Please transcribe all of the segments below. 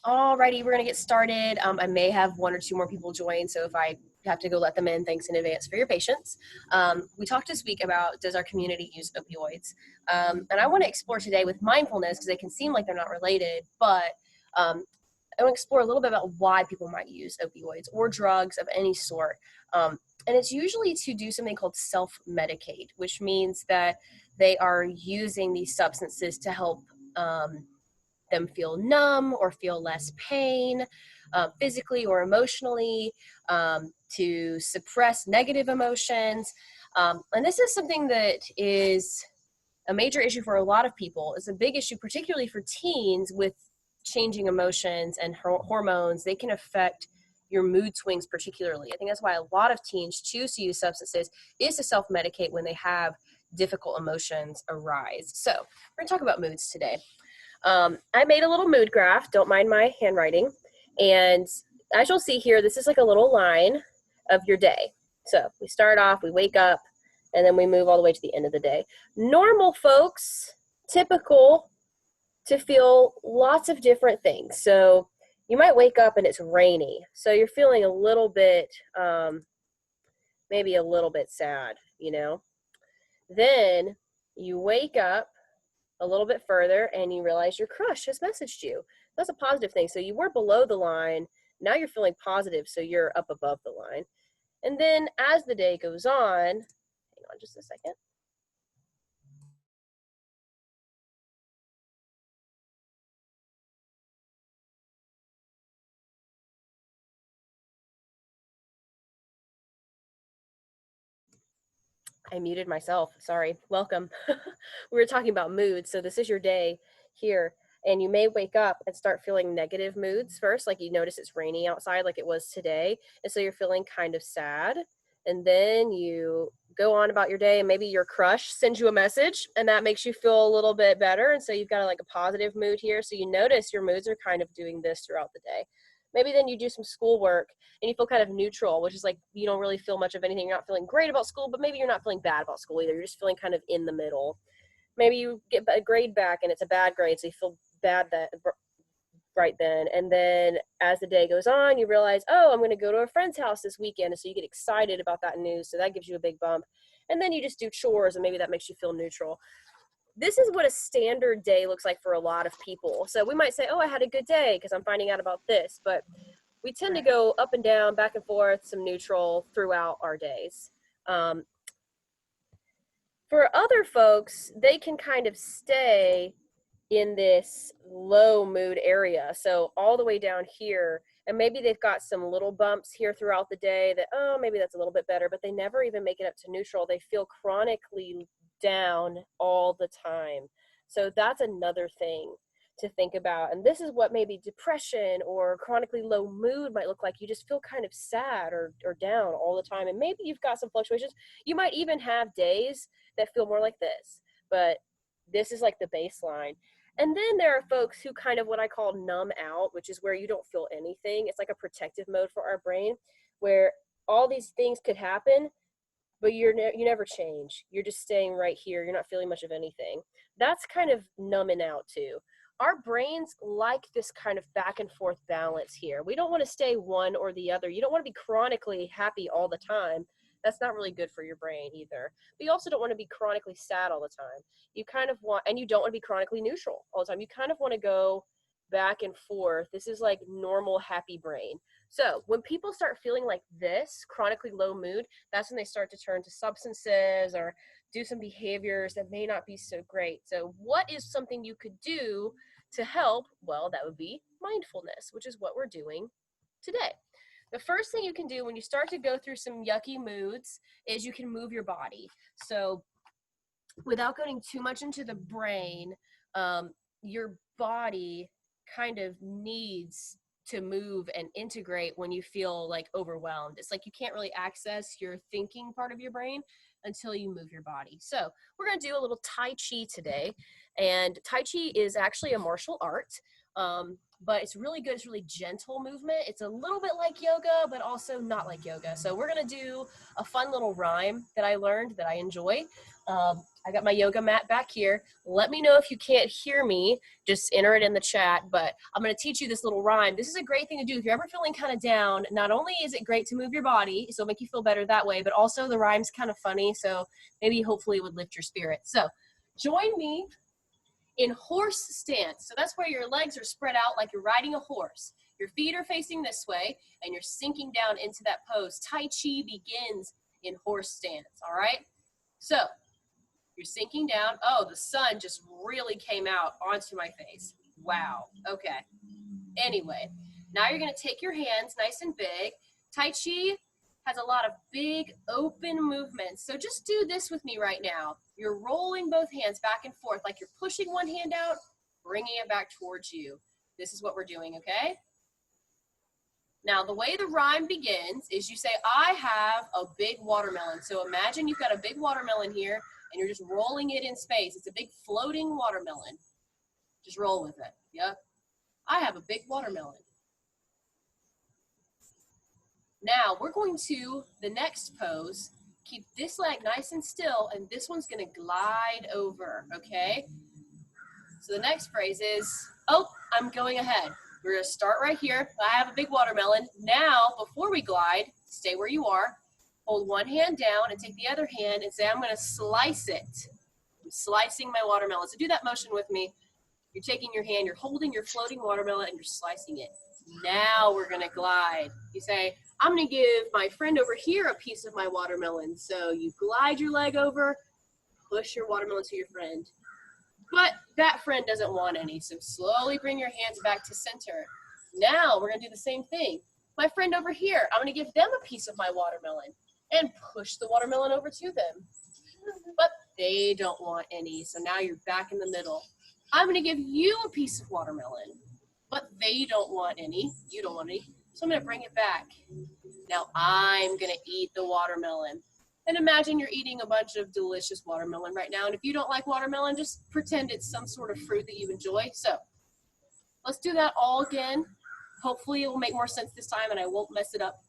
Alrighty, we're gonna get started. I may have one or two more people join, so if I have to go let them in, thanks in advance for your patience. We talked this week about, does our community use opioids? And I want to explore today with mindfulness, because they can seem like they're not related, but I want to explore a little bit about why people might use opioids or drugs of any sort. And it's usually to do something called self-medicate, which means that they are using these substances to help them feel numb or feel less pain, physically or emotionally, to suppress negative emotions. And this is something that is a major issue for a lot of people. It's a big issue, particularly for teens with changing emotions and hormones. They can affect your mood swings particularly. I think that's why a lot of teens choose to use substances, is to self-medicate when they have difficult emotions arise. So we're gonna talk about moods today. I made a little mood graph, don't mind my handwriting. And as you'll see here, this is like a little line of your day. So we start off, we wake up, and then we move all the way to the end of the day. Normal folks, typical to feel lots of different things. So you might wake up and it's rainy. So you're feeling a little bit, maybe a little bit sad, you know. Then you wake up a little bit further and you realize your crush has messaged you. That's a positive thing. So you were below the line. Now you're feeling positive, so you're up above the line. And then as the day goes on, hang on just a second. I muted myself, sorry, welcome. We were talking about moods, so this is your day here, and you may wake up and start feeling negative moods first, like you notice it's rainy outside like it was today, and so you're feeling kind of sad, and then you go on about your day, and maybe your crush sends you a message, and that makes you feel a little bit better, and so you've got like a positive mood here, so you notice your moods are kind of doing this throughout the day. Maybe then you do some schoolwork and you feel kind of neutral, which is like you don't really feel much of anything. You're not feeling great about school, but maybe you're not feeling bad about school either. You're just feeling kind of in the middle. Maybe you get a grade back and it's a bad grade, so you feel bad that right then. And then as the day goes on, you realize, oh, I'm going to go to a friend's house this weekend, and so you get excited about that news, so that gives you a big bump. And then you just do chores, and maybe that makes you feel neutral. This is what a standard day looks like for a lot of people. So we might say, oh, I had a good day because I'm finding out about this, but we tend to go up and down, back and forth, some neutral throughout our days. For other folks, they can kind of stay in this low mood area. So all the way down here, and maybe they've got some little bumps here throughout the day that, oh, maybe that's a little bit better, but they never even make it up to neutral. They feel chronically down all the time. So that's another thing to think about. And this is what maybe depression or chronically low mood might look like. You just feel kind of sad or down all the time. And maybe you've got some fluctuations. You might even have days that feel more like this, but this is like the baseline. And then there are folks who kind of what I call numb out, which is where you don't feel anything. It's like a protective mode for our brain, where all these things could happen, but you never change. You're just staying right here. You're not feeling much of anything. That's kind of numbing out too. Our brains like this kind of back and forth balance here. We don't want to stay one or the other. You don't want to be chronically happy all the time. That's not really good for your brain either. But you also don't want to be chronically sad all the time. You kind of want, and you don't want to be chronically neutral all the time. You kind of want to go back and forth. This is like normal happy brain. So when people start feeling like this, chronically low mood, that's when they start to turn to substances or do some behaviors that may not be so great. So what is something you could do to help? Well, that would be mindfulness, which is what we're doing today. The first thing you can do when you start to go through some yucky moods is you can move your body. So without going too much into the brain, your body kind of needs to move and integrate when you feel like overwhelmed. It's like you can't really access your thinking part of your brain until you move your body. So we're going to do a little Tai Chi today. And Tai Chi is actually a martial art, but it's really good. It's really gentle movement. It's a little bit like yoga, but also not like yoga. So we're going to do a fun little rhyme that I learned that I enjoy. I got my yoga mat back here. Let me know if you can't hear me. Just enter it in the chat, but I'm going to teach you this little rhyme. This is a great thing to do if you're ever feeling kind of down. Not only is it great to move your body, so it'll make you feel better that way, but also the rhyme's kind of funny, so maybe hopefully it would lift your spirits. So join me in horse stance. So that's where your legs are spread out like you're riding a horse. Your feet are facing this way, and you're sinking down into that pose. Tai Chi begins in horse stance, all right? So you're sinking down. Oh, the sun just really came out onto my face. Wow. Okay. Anyway, now you're going to take your hands nice and big. Tai Chi has a lot of big open movements. So just do this with me right now. You're rolling both hands back and forth like you're pushing one hand out, bringing it back towards you. This is what we're doing, okay? Now, the way the rhyme begins is you say, I have a big watermelon. So imagine you've got a big watermelon here, and you're just rolling it in space. It's a big floating watermelon. Just roll with it. Yep. I have a big watermelon. Now, we're going to the next pose. Keep this leg nice and still, and this one's going to glide over, okay? So the next phrase is, oh, I'm going ahead. We're going to start right here. I have a big watermelon. Now, before we glide, stay where you are. Hold one hand down and take the other hand and say, I'm going to slice it. I'm slicing my watermelon. So do that motion with me. You're taking your hand, you're holding your floating watermelon, and you're slicing it. Now we're going to glide. You say, I'm going to give my friend over here a piece of my watermelon. So you glide your leg over, push your watermelon to your friend. But that friend doesn't want any, so slowly bring your hands back to center. Now we're going to do the same thing. My friend over here, I'm going to give them a piece of my watermelon and push the watermelon over to them. But they don't want any, so now you're back in the middle. I'm going to give you a piece of watermelon, but they don't want any. You don't want any, so I'm going to bring it back. Now I'm going to eat the watermelon. And imagine you're eating a bunch of delicious watermelon right now. And if you don't like watermelon, just pretend it's some sort of fruit that you enjoy. So let's do that all again. Hopefully it will make more sense this time and I won't mess it up.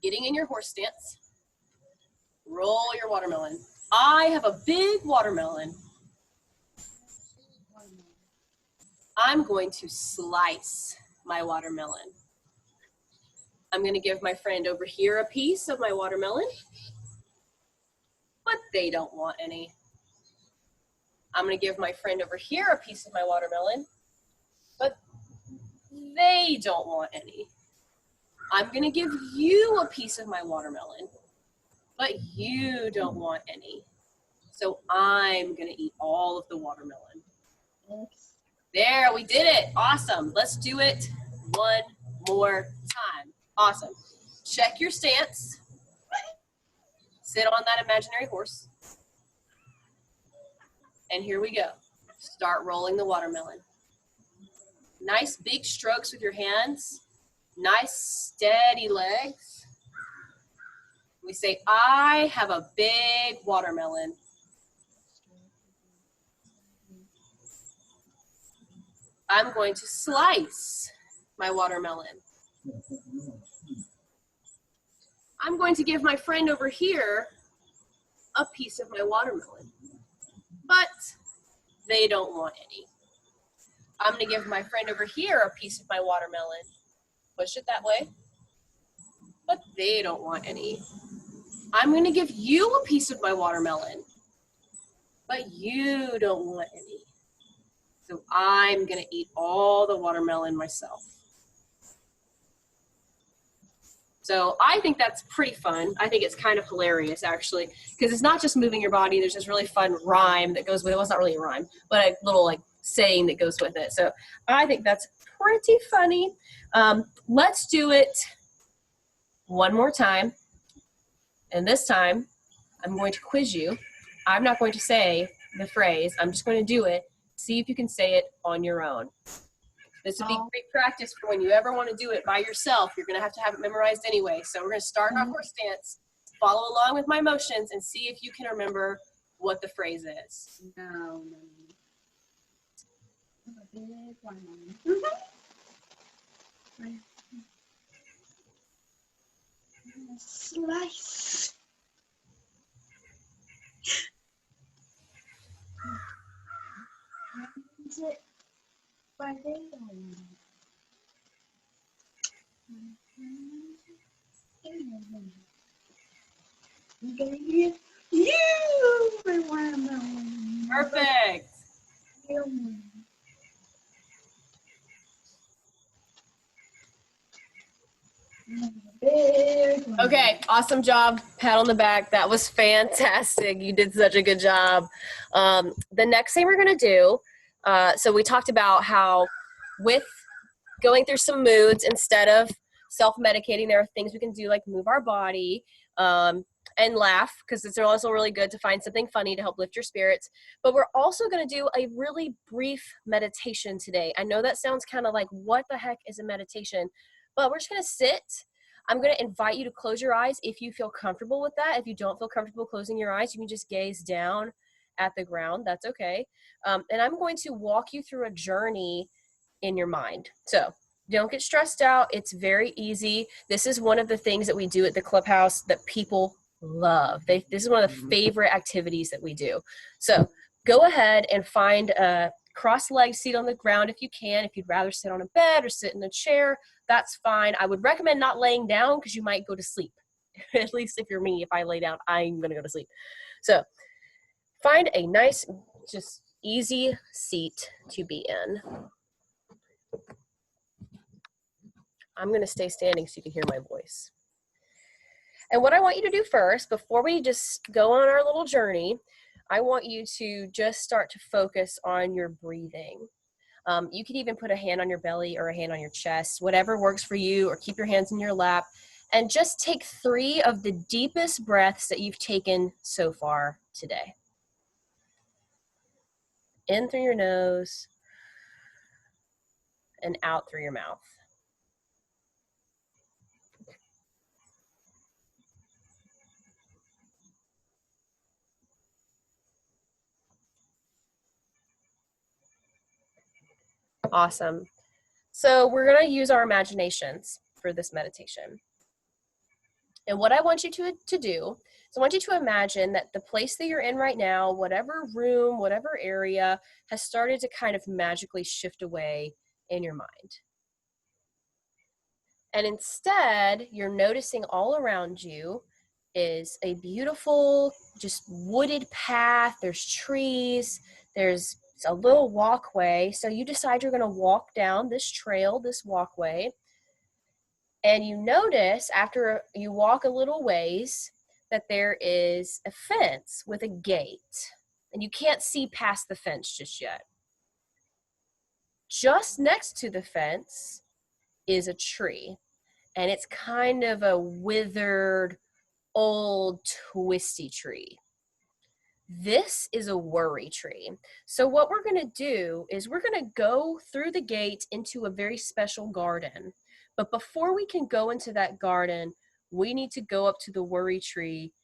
Getting in your horse stance. Roll your watermelon. I have a big watermelon. I'm going to slice my watermelon. I'm going to give my friend over here a piece of my watermelon. But they don't want any. I'm going to give my friend over here a piece of my watermelon, but they don't want any. I'm going to give you a piece of my watermelon, but you don't want any. So I'm going to eat all of the watermelon. There, we did it. Awesome. Let's do it one more time. Awesome. Check your stance. Sit on that imaginary horse. And here we go. Start rolling the watermelon. Nice big strokes with your hands. Nice steady legs. We say, I have a big watermelon. I'm going to slice my watermelon. I'm going to give my friend over here a piece of my watermelon, but they don't want any. I'm going to give my friend over here a piece of my watermelon. Push it that way, but they don't want any. I'm going to give you a piece of my watermelon, but you don't want any. So I'm going to eat all the watermelon myself. So I think that's pretty fun. I think it's kind of hilarious, actually, because it's not just moving your body. There's this really fun rhyme that goes with it. Well, it's not really a rhyme, but a little like saying that goes with it. So I think that's pretty funny. Let's do it one more time. And this time, I'm going to quiz you. I'm not going to say the phrase. I'm just going to do it. See if you can say it on your own. This would be great practice for when you ever want to do it by yourself. You're going to have it memorized anyway. So we're going to start our horse stance, follow along with my motions, and see if you can remember what the phrase is. No. Slice. Perfect. Okay, awesome job. Pat on the back. That was fantastic. You did such a good job. The next thing we're going to do, so we talked about how with going through some moods, instead of self-medicating, there are things we can do like move our body and laugh, because it's also really good to find something funny to help lift your spirits. But we're also going to do a really brief meditation today. I know that sounds kind of like, what the heck is a meditation? But we're just going to sit. I'm going to invite you to close your eyes if you feel comfortable with that. If you don't feel comfortable closing your eyes, you can just gaze down at the ground. That's okay. And I'm going to walk you through a journey in your mind. So don't get stressed out. It's very easy. This is one of the things that we do at the clubhouse that people love. This is one of the favorite activities that we do. So go ahead and find a cross-legged seat on the ground if you can. If you'd rather sit on a bed or sit in a chair, that's fine. I would recommend not laying down because you might go to sleep. At least if you're me, if I lay down, I'm going to go to sleep. So find a nice, just easy seat to be in. I'm going to stay standing so you can hear my voice. And what I want you to do first, before we just go on our little journey, I want you to just start to focus on your breathing. You could even put a hand on your belly or a hand on your chest, whatever works for you, or keep your hands in your lap, and just take 3 of the deepest breaths that you've taken so far today. In through your nose and out through your mouth. Awesome. So we're going to use our imaginations for this meditation. And what I want you to do is I want you to imagine that the place that you're in right now, whatever room, whatever area, has started to kind of magically shift away in your mind. And instead, you're noticing all around you is a beautiful, just wooded path. There's trees. There's a little walkway. So you decide you're going to walk down this trail, this walkway. And you notice after you walk a little ways that there is a fence with a gate. And you can't see past the fence just yet. Just next to the fence is a tree. And it's kind of a withered, old, twisty tree. This is a worry tree. So what we're going to do is we're going to go through the gate into a very special garden. But before we can go into that garden, we need to go up to the worry tree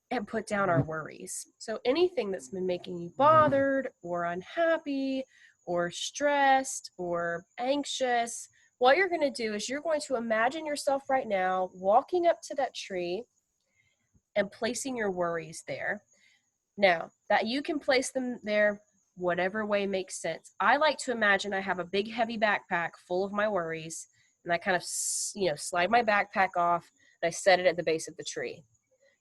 and put down our worries. So anything that's been making you bothered or unhappy or stressed or anxious, what you're going to do is you're going to imagine yourself right now walking up to that tree and placing your worries there. Now, that you can place them there whatever way makes sense. I like to imagine I have a big heavy backpack full of my worries, and I kind of, slide my backpack off and I set it at the base of the tree.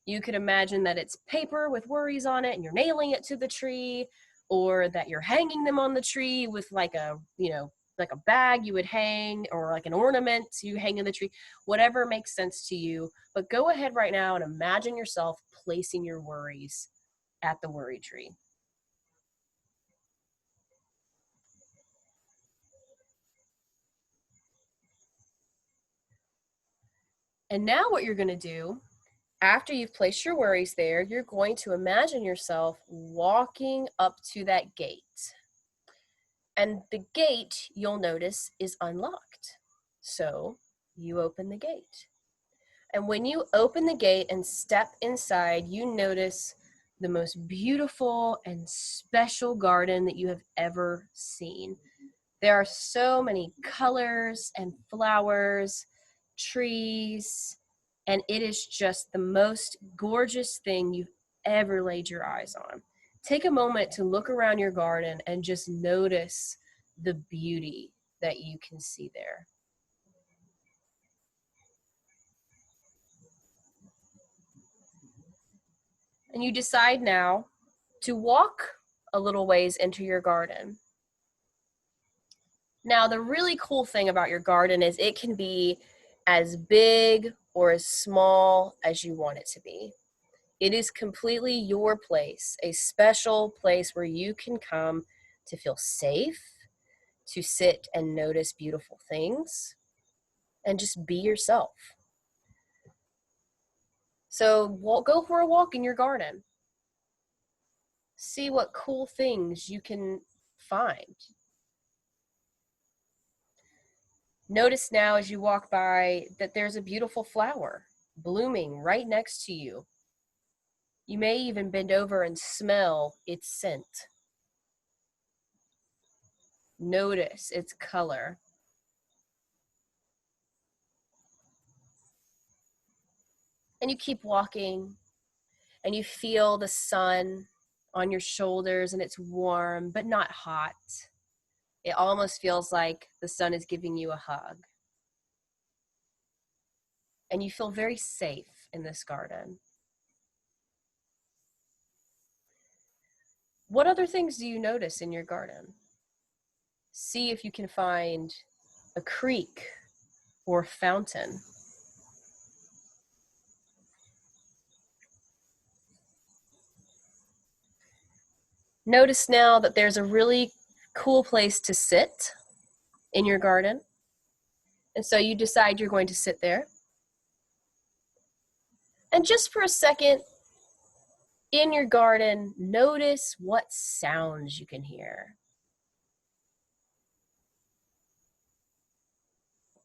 You could imagine that it's paper with worries on it and you're nailing it to the tree, or that you're hanging them on the tree with like a bag you would hang, or like an ornament you hang in the tree, whatever makes sense to you. But go ahead right now and imagine yourself placing your worries at the worry tree. And now what you're going to do, after you've placed your worries there, you're going to imagine yourself walking up to that gate. And the gate, you'll notice, is unlocked. So you open the gate. And when you open the gate and step inside, you notice the most beautiful and special garden that you have ever seen. There are so many colors and flowers, trees, and it is just the most gorgeous thing you've ever laid your eyes on. Take a moment to look around your garden and just notice the beauty that you can see there. And you decide now to walk a little ways into your garden. Now, the really cool thing about your garden is it can be as big or as small as you want it to be. It is completely your place, a special place where you can come to feel safe, to sit and notice beautiful things, and just be yourself. So go for a walk in your garden. See what cool things you can find. Notice now as you walk by that there's a beautiful flower blooming right next to you. You may even bend over and smell its scent. Notice its color. And you keep walking, and you feel the sun on your shoulders, and it's warm, but not hot. It almost feels like the sun is giving you a hug. And you feel very safe in this garden. What other things do you notice in your garden? See if you can find a creek or a fountain. Notice now that there's a really cool place to sit in your garden. And so you decide you're going to sit there. And just for a second, in your garden, notice what sounds you can hear.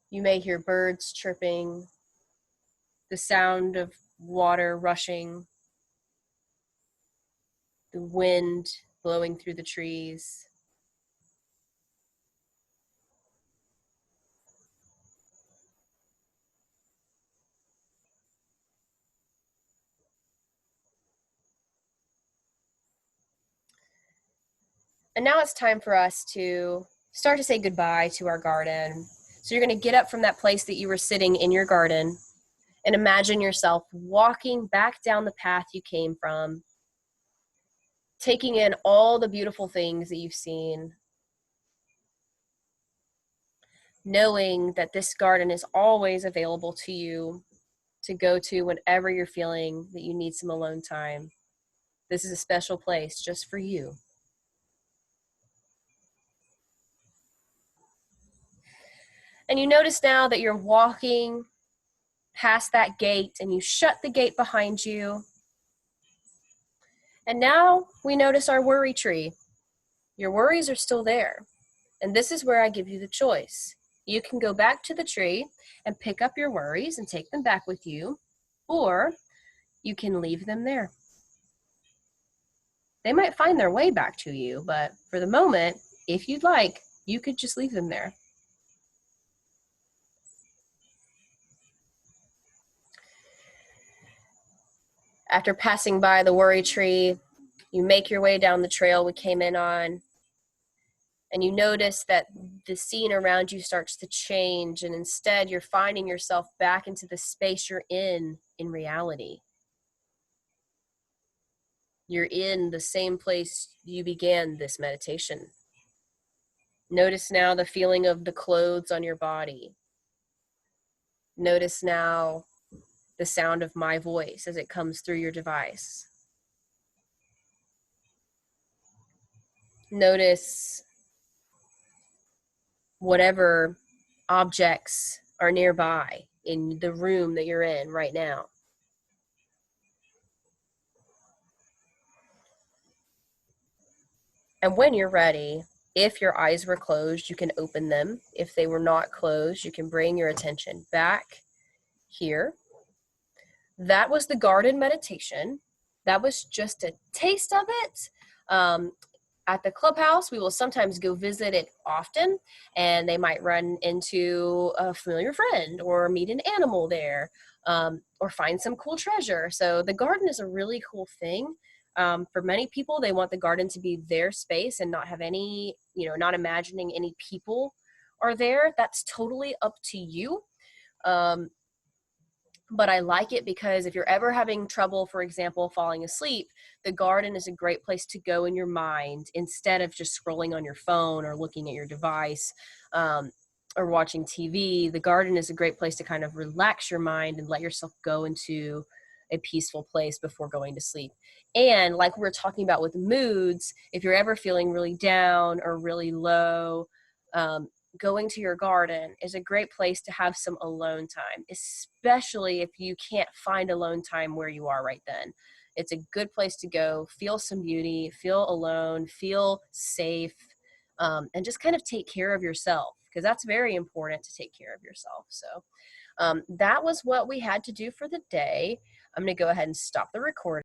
You may hear birds chirping, the sound of water rushing, the wind blowing through the trees. And now it's time for us to start to say goodbye to our garden. So you're going to get up from that place that you were sitting in your garden and imagine yourself walking back down the path you came from, taking in all the beautiful things that you've seen, knowing that this garden is always available to you to go to whenever you're feeling that you need some alone time. This is a special place just for you. And you notice now that you're walking past that gate and you shut the gate behind you. And now we notice our worry tree. Your worries are still there. And this is where I give you the choice. You can go back to the tree and pick up your worries and take them back with you, or you can leave them there. They might find their way back to you, but for the moment, if you'd like, you could just leave them there. After passing by the worry tree, you make your way down the trail we came in on, and you notice that the scene around you starts to change, and instead you're finding yourself back into the space you're in reality. You're in the same place you began this meditation. Notice now the feeling of the clothes on your body. Notice now the sound of my voice as it comes through your device. Notice whatever objects are nearby in the room that you're in right now. And when you're ready, if your eyes were closed, you can open them. If they were not closed, you can bring your attention back here. That was the garden meditation. That was just a taste of it. At the clubhouse, we will sometimes go visit it often, and they might run into a familiar friend or meet an animal there, or find some cool treasure. So the garden is a really cool thing. For many people, they want the garden to be their space and not have any, not imagining any people are there. That's totally up to you. Um, but I like it because if you're ever having trouble, for example, falling asleep, the garden is a great place to go in your mind instead of just scrolling on your phone or looking at your device, um, or watching TV. The garden is a great place to kind of relax your mind and let yourself go into a peaceful place before going to sleep. And like we're talking about with moods, if you're ever feeling really down or really low, um, going to your garden is a great place to have some alone time, especially if you can't find alone time where you are right then. It's a good place to go, feel some beauty, feel alone, feel safe, and just kind of take care of yourself, because that's very important to take care of yourself. So that was what we had to do for the day. I'm going to go ahead and stop the recording.